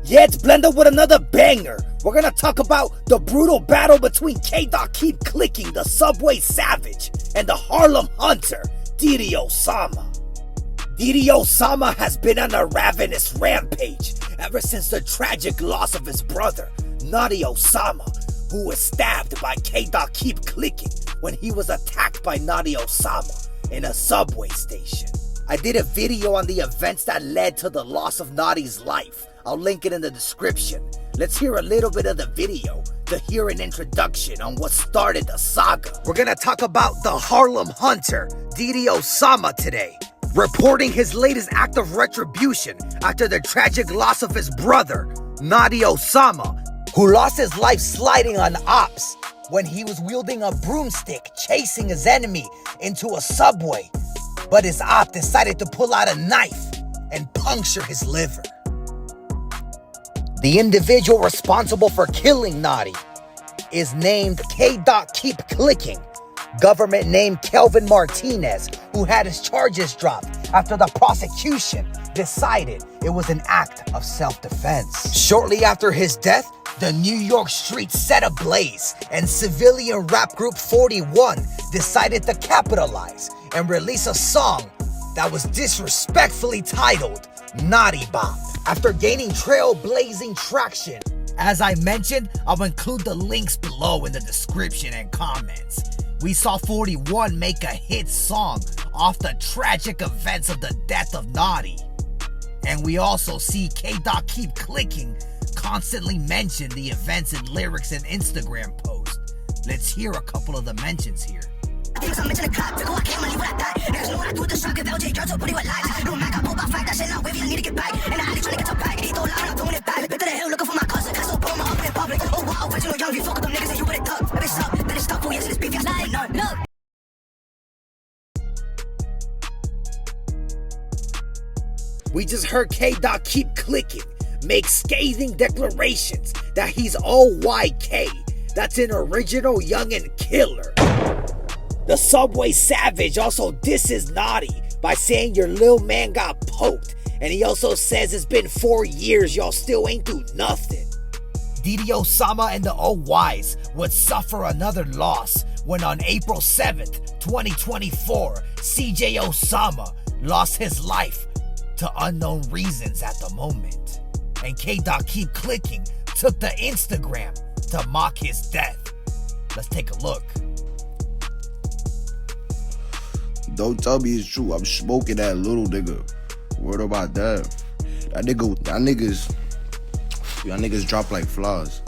Yeah, it's Blender with another banger. We're gonna talk about the brutal battle between Kdot Keepclicking, the Subway Savage, and the Harlem Hunter, Ddosama. Ddosama has been on a ravenous rampage ever since the tragic loss of his brother, Notti Osama, who was stabbed by Kdot Keepclicking when he was attacked by Notti Osama in a subway station. I did a video on the events that led to the loss of Notti's life. I'll link it in the description. Let's hear a little bit of the video to hear an introduction on what started the saga. We're gonna talk about the Harlem Hunter, Ddosama, today, reporting his latest act of retribution after the tragic loss of his brother, Notti Osama, who lost his life sliding on opps when he was wielding a broomstick chasing his enemy into a subway, but his op decided to pull out a knife and puncture his liver. The individual responsible for killing Notti is named Kdot Keepclicking, government named Kelvin Martinez, who had his charges dropped after the prosecution decided it was an act of self-defense. Shortly after his death, the New York streets set ablaze, and civilian rap group 41 decided to capitalize and release a song that was disrespectfully titled Notti Bop. After gaining trailblazing traction, as I mentioned, I'll include the links below in the description and comments. We saw 41 make a hit song off the tragic events of the death of Notti. And we also see Kdot Keepclicking constantly mention the events in lyrics and Instagram posts. Let's hear a couple of the mentions here. We just heard Kdot Keepclicking make scathing declarations that he's OYK. That's an original youngin' killer. The Subway Savage also disses Notti by saying your lil man got poked, and he also says it's been 4 years, y'all still ain't do nothing. Ddosama and the OYs would suffer another loss when on April 7th, 2024, CJ Osama lost his life to unknown reasons at the moment. And Kdot Keepclicking took to Instagram to mock his death. Let's take a look. Don't tell me it's true. I'm smoking that little nigga. Word about that. Y'all niggas drop like flies.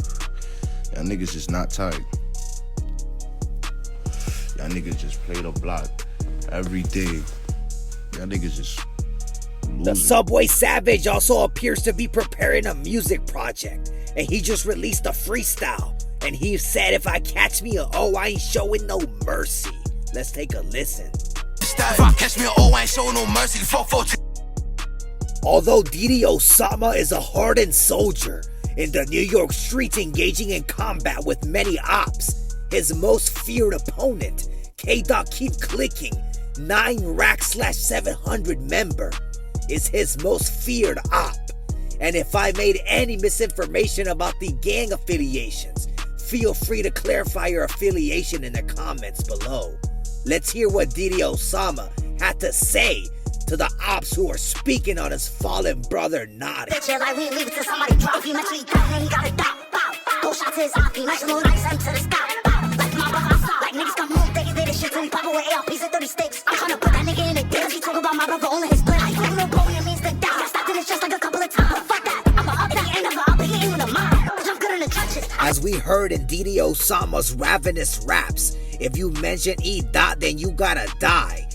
Y'all niggas is not tight. Y'all niggas just play the block every day. Y'all niggas just losing. The Subway Savage also appears to be preparing a music project, and he just released a freestyle. And he said, if I catch me I ain't showing no mercy. Let's take a listen. Although Ddosama is a hardened soldier in the New York streets engaging in combat with many ops, his most feared opponent, Kdot Keepclicking, 9rack/700 member, is his most feared op. And if I made any misinformation about the gang affiliations, feel free to clarify your affiliation in the comments below. Let's hear what Ddosama had to say to the ops who are speaking on his fallen brother Notti. As we heard in Ddosama's ravenous raps, if you mention Dot, then you gotta die.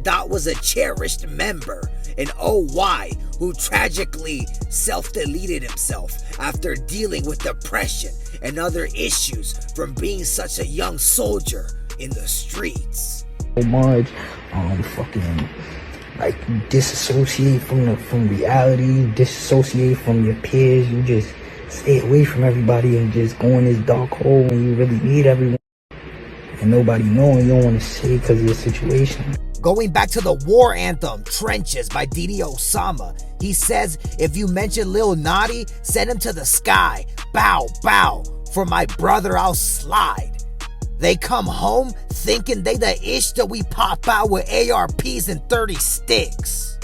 Dot was a cherished member, an OY who tragically self-deleted himself after dealing with depression and other issues from being such a young soldier in the streets. So much, fucking, like, you disassociate from reality, you disassociate from your peers, you just stay away from everybody and just go in this dark hole when you really need everyone. And nobody knowing, you don't want to say because of your situation. Going back to the war anthem, Trenches by Ddosama, he says, if you mention Lil Notti, send him to the sky. Bow, bow, for my brother I'll slide. They come home thinking they the ish that we pop out with ARPs and 30 sticks.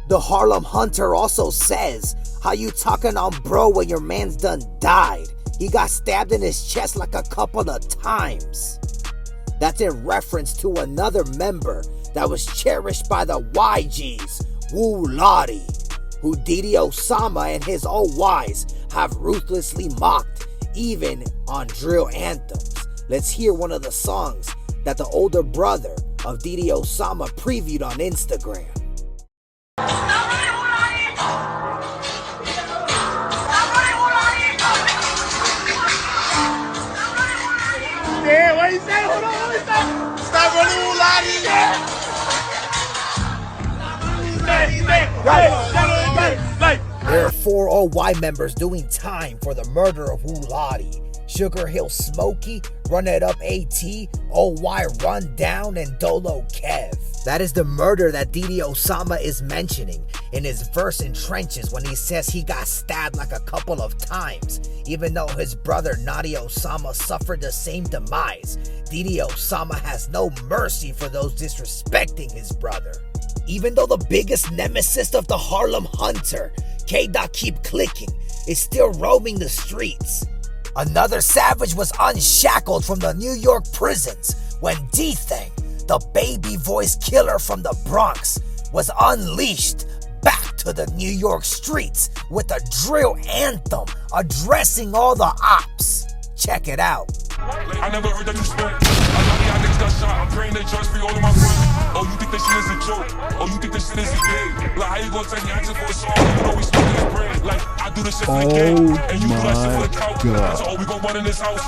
The Harlem Hunter also says, how you talking on bro when your man's done died? He got stabbed in his chest like a couple of times. That's in reference to another member that was cherished by the YGs, Wu Lottie, who Ddosama and his OYs have ruthlessly mocked even on drill anthems. Let's hear one of the songs that the older brother of Ddosama previewed on Instagram. Yeah, what you say? Hold on, what you say? Stop running There are 4 OY members doing time for the murder of Wu Lottie. Sugar Hill Smokey, Run It Up AT, OY Run Down, and Dolo Kev. That is the murder that Ddosama is mentioning in his verse in Trenches when he says he got stabbed like a couple of times, even though his brother Notti Osama suffered the same demise. Ddosama has no mercy for those disrespecting his brother. Even though the biggest nemesis of the Harlem Hunter, Kdot Keepclicking, is still roaming the streets. Another savage was unshackled from the New York prisons when Dthang, the baby voice killer from the Bronx, was unleashed back to the New York streets with a drill anthem addressing all the ops. Check it out. I never heard that you spit. I know y'all niggas got shot. I'm praying that just free all of my friends. Oh, you think this shit is a joke? Oh, you think this shit is a game? Like, how you gonna take me action for a song? You know we smoking this brain. Like, I do this shit for the game. And you do that shit for the couch. So, oh, we gon' run in this house.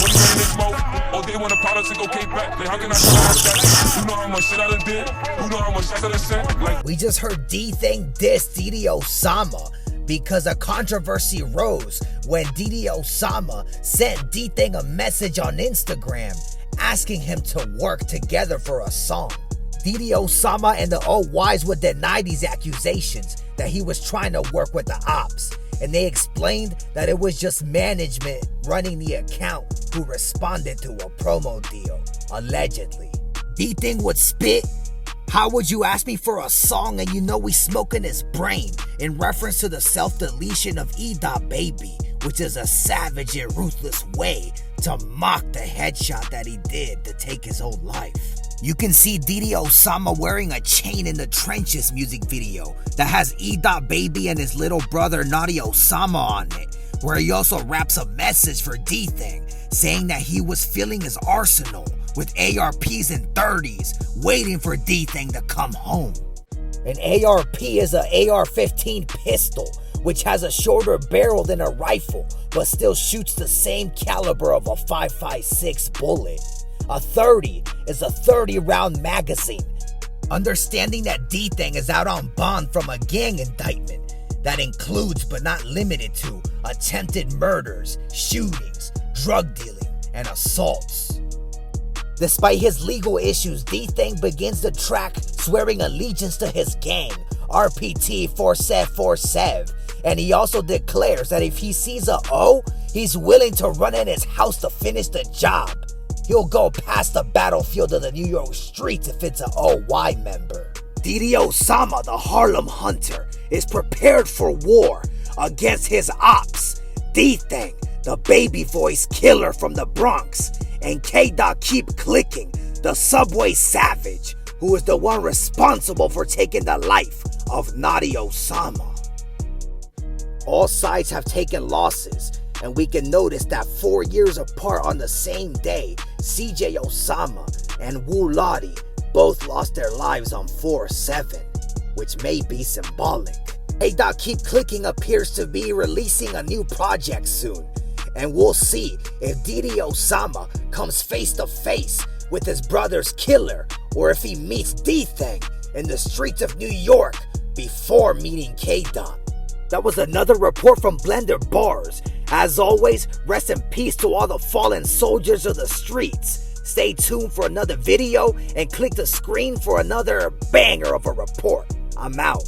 What you in this mouth? Oh, they want a politic, okay, back. Like, how can I come out that? You know how much shit I done did? You know how much shit I done sent? Like, we just heard Dthang diss Ddosama because a controversy rose when Ddosama sent Dthang a message on Instagram asking him to work together for a song. Ddosama and the OYs would deny these accusations that he was trying to work with the ops, and they explained that it was just management running the account who responded to a promo deal, allegedly. Dthang would spit, "How would you ask me for a song and you know we smoking his brain?" in reference to the self-deletion of Baby, which is a savage and ruthless way to mock the headshot that he did to take his own life. You can see Ddosama wearing a chain in the Trenches music video that has Baby and his little brother Notti Osama on it, where he also raps a message for Dthang saying that he was filling his arsenal with ARPs and 30s, waiting for Dthang to come home. An ARP is an AR-15 pistol, which has a shorter barrel than a rifle, but still shoots the same caliber of a 5.56 bullet. A 30 is a 30-round magazine. Understanding that Dthang is out on bond from a gang indictment that includes but not limited to attempted murders, shootings, drug dealing, and assaults. Despite his legal issues, Dthang begins the track swearing allegiance to his gang, RPT 4747, and he also declares that if he sees a O, he's willing to run in his house to finish the job. He'll go past the battlefield of the New York streets if it's an OY member. Ddosama, the Harlem Hunter, is prepared for war against his ops, Dthang, the baby voice killer from the Bronx, and Kdot Keepclicking, the subway savage, who is the one responsible for taking the life of Notti Osama. All sides have taken losses, and we can notice that 4 years apart on the same day, CJ Osama and Wu Lottie both lost their lives on 4/7, which may be symbolic. Kdot Keepclicking appears to be releasing a new project soon, and we'll see if Ddosama comes face to face with his brother's killer, or if he meets Dthang in the streets of New York before meeting Kdot. That was another report from Blender Bars. As always, rest in peace to all the fallen soldiers of the streets. Stay tuned for another video and click the screen for another banger of a report. I'm out.